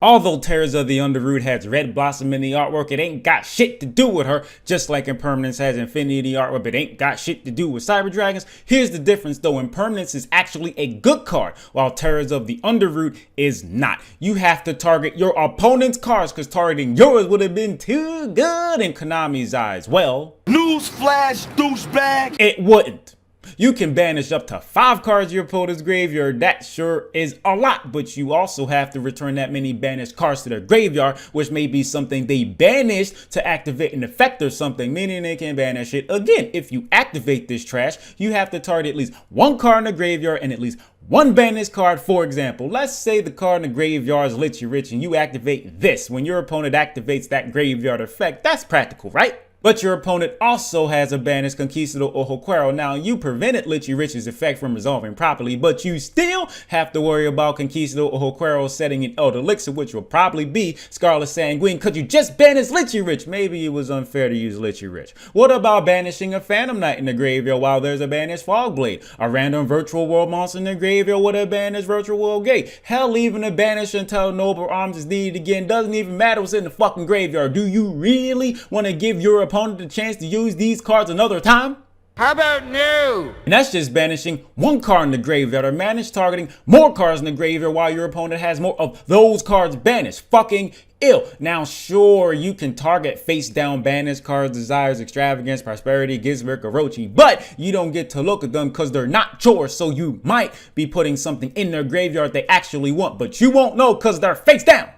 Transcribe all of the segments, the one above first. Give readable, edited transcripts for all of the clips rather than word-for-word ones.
Although Tears of the Underroot has Red Blossom in the artwork, it ain't got shit to do with her. Just like Impermanence has Infinity in the artwork, but it ain't got shit to do with Cyber Dragons. Here's the difference though, Impermanence is actually a good card, while Tears of the Underroot is not. You have to target your opponent's cards, because targeting yours would have been too good in Konami's eyes. Well, newsflash, douchebag, it wouldn't. You can banish up to 5 cards your opponent's graveyard. That sure is a lot, but you also have to return that many banished cards to their graveyard, which may be something they banished to activate an effect or something, meaning they can banish it again. If you activate this trash, you have to target at least 1 card in the graveyard and at least 1 banished card. For example, let's say the card in the graveyard is Lich Rich and you activate this. When your opponent activates that graveyard effect, that's practical, right? But your opponent also has a banished Conquistador or Hoquero. Now, you prevented Lich Rich's effect from resolving properly, but you still have to worry about Conquistador or Hoquero setting an Elder Elixir, which will probably be Scarlet Sanguine, because you just banished Lich Rich. Maybe it was unfair to use Lich Rich. What about banishing a Phantom Knight in the graveyard while there's a banished Fogblade? A random Virtual World monster in the graveyard with a banished Virtual World Gate? Hell, even a banish until Noble Arms is needed again. Doesn't even matter what's in the fucking graveyard. Do you really want to give your opponent a chance to use these cards another time? How about no? And that's just banishing 1 card in the graveyard, or manage targeting more cards in the graveyard while your opponent has more of those cards banished. Fucking ill. Now, sure, you can target face down banished cards, Desires, Extravagance, Prosperity, Gizmer, Orochi, but you don't get to look at them because they're not yours. So you might be putting something in their graveyard they actually want, but you won't know because they're face down.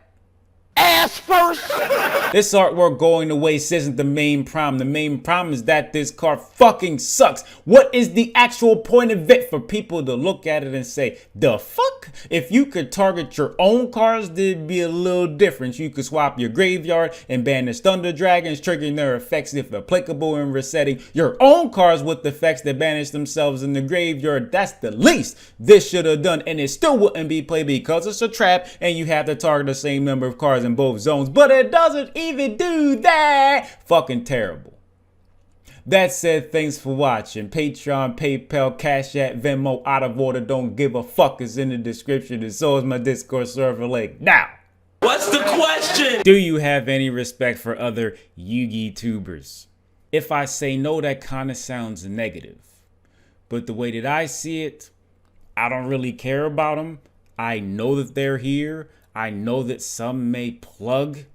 Ass first. This artwork going to waste isn't the main problem. The main problem is that this card fucking sucks. What is the actual point of it for people to look at it and say, the fuck? If you could target your own cards, there'd be a little difference. You could swap your graveyard and banish Thunder Dragons, triggering their effects if applicable, and resetting your own cards with effects that banish themselves in the graveyard. That's the least this should have done, and it still wouldn't be played because it's a trap and you have to target the same number of cards in both zones, but it doesn't even do that. Fucking terrible. That said, thanks for watching. Patreon, PayPal, Cashapp, Venmo, out of order, don't give a fuck is in the description, and so is my Discord server link. Now, what's the question? Do you have any respect for other Yu-Gi tubers? If I say no, that kind of sounds negative, but the way that I see it, I don't really care about them. I know that they're here. I know that some may plug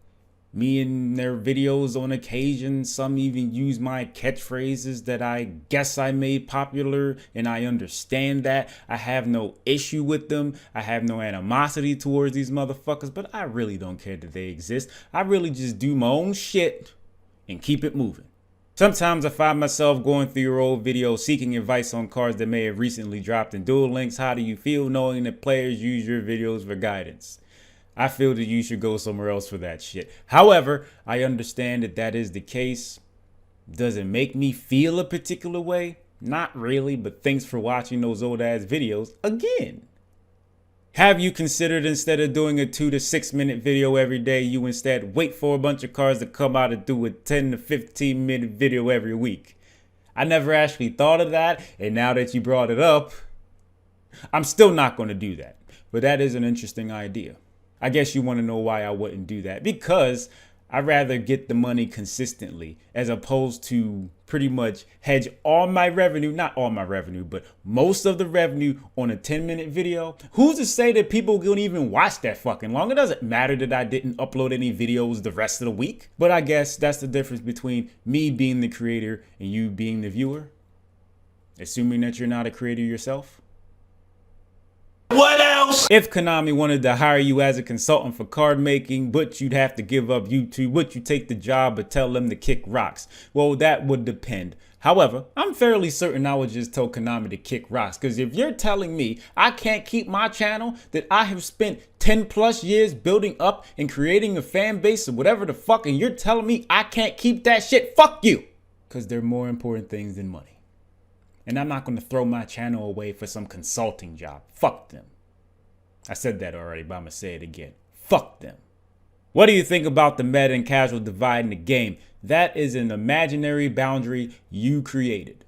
me in their videos on occasion. Some even use my catchphrases that I guess I made popular, and I understand that. I have no issue with them. I have no animosity towards these motherfuckers, but I really don't care that they exist. I really just do my own shit and keep it moving. Sometimes I find myself going through your old videos seeking advice on cards that may have recently dropped in Duel Links. How do you feel knowing that players use your videos for guidance? I feel that you should go somewhere else for that shit. However, I understand that that is the case. Does it make me feel a particular way? Not really, but thanks for watching those old ass videos again. Have you considered, instead of doing a 2 to 6 minute video every day, you instead wait for a bunch of cards to come out and do a 10 to 15 minute video every week? I never actually thought of that, and now that you brought it up, I'm still not going to do that. But that is an interesting idea. I guess you want to know why I wouldn't do that. Because I'd rather get the money consistently as opposed to pretty much hedge all my revenue, not all my revenue, but most of the revenue on a 10-minute video. Who's to say that people don't even watch that fucking long? It doesn't matter that I didn't upload any videos the rest of the week. But I guess that's the difference between me being the creator and you being the viewer. Assuming that you're not a creator yourself. What else? If Konami wanted to hire you as a consultant for card making, but you'd have to give up YouTube, would you take the job but tell them to kick rocks? Well, that would depend. However, I'm fairly certain I would just tell Konami to kick rocks, because if you're telling me I can't keep my channel that I have spent 10 plus years building up and creating a fan base or whatever the fuck, and you're telling me I can't keep that shit, fuck you. Because there are more important things than money. And I'm not going to throw my channel away for some consulting job. Fuck them. I said that already, but I'm going to say it again. Fuck them. What do you think about the meta and casual divide in the game? That is an imaginary boundary you created.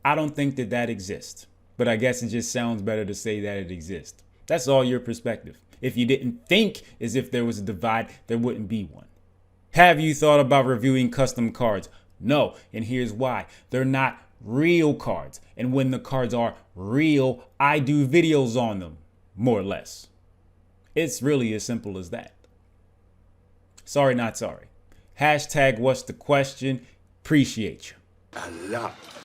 I don't think that exists. But I guess it just sounds better to say that it exists. That's all your perspective. If you didn't think as if there was a divide, there wouldn't be one. Have you thought about reviewing custom cards? No, and here's why. They're not real cards. And when the cards are real, I do videos on them, more or less. It's really as simple as that. Sorry, not sorry. Hashtag what's the question? Appreciate you. A lot.